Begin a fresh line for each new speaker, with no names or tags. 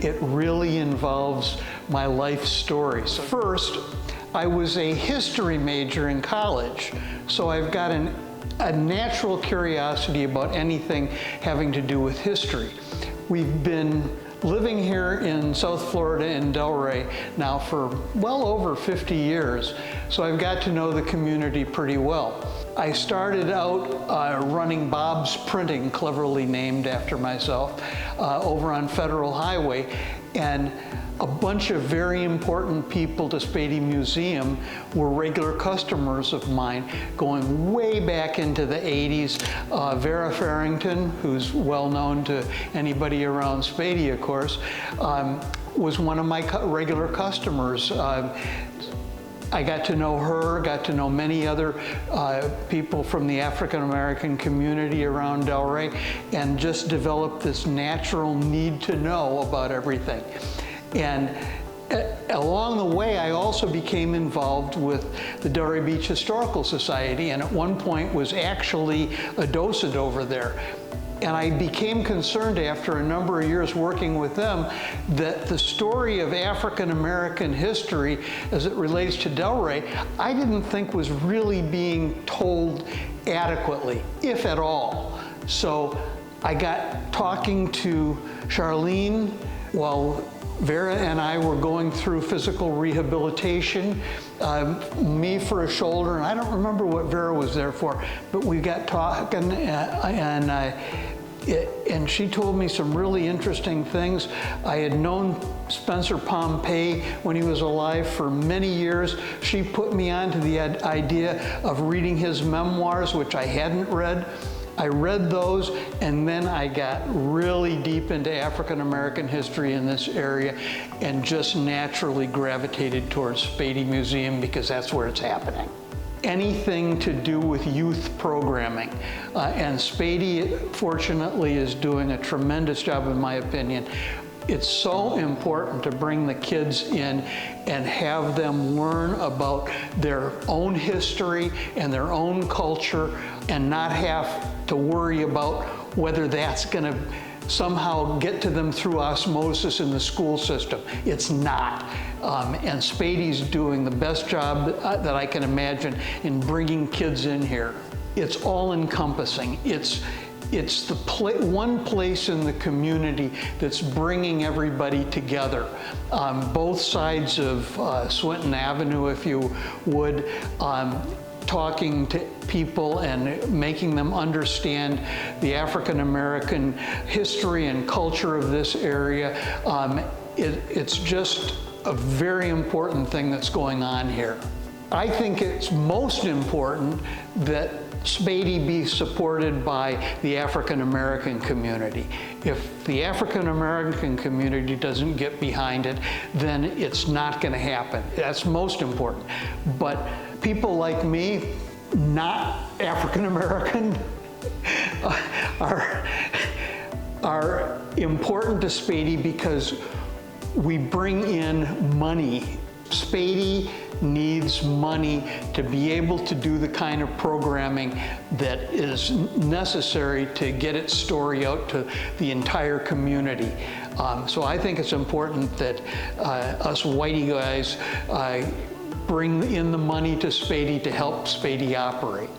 it really involves my life story. So first, I was a history major in college, so I've got a natural curiosity about anything having to do with history. We've been living here in South Florida in Delray now for well over 50 years, so I've got to know the community pretty well. I started out running Bob's Printing, cleverly named after myself, over on Federal Highway, and a bunch of very important people to Spady Museum were regular customers of mine going way back into the 80s. Vera Farrington, who's well known to anybody around Spady, of course, was one of my regular customers. I got to know her, got to know many other people from the African American community around Delray, and just developed this natural need to know about everything. And along the way, I also became involved with the Delray Beach Historical Society, and at one point was actually a docent over there. And I became concerned after a number of years working with them that the story of African American history as it relates to Delray, I didn't think was really being told adequately, if at all. So I got talking to Charlene while Vera and I were going through physical rehabilitation, me for a shoulder, and I don't remember what Vera was there for, but we got talking, and she told me some really interesting things. I had known Spencer Pompey when he was alive for many years. She put me onto the idea of reading his memoirs, which I hadn't read. I read those, and then I got really deep into African American history in this area and just naturally gravitated towards Spady Museum because that's where it's happening. Anything to do with youth programming. And Spady, fortunately, is doing a tremendous job, in my opinion. It's so important to bring the kids in and have them learn about their own history and their own culture and not have to worry about whether that's going to somehow get to them through osmosis in the school system. It's not. And Spady's doing the best job that I can imagine in bringing kids in here. It's all-encompassing. It's the one place in the community that's bringing everybody together. Both sides of Swinton Avenue, if you would, talking to people and making them understand the African American history and culture of this area. It's just a very important thing that's going on here. I think it's most important that Spady be supported by the African American community. If the African American community doesn't get behind it, then it's not going to happen. That's most important. But people like me, not African American, are important to Spady because we bring in money. Spady needs money to be able to do the kind of programming that is necessary to get its story out to the entire community. So I think it's important that us whitey guys bring in the money to Spady to help Spady operate.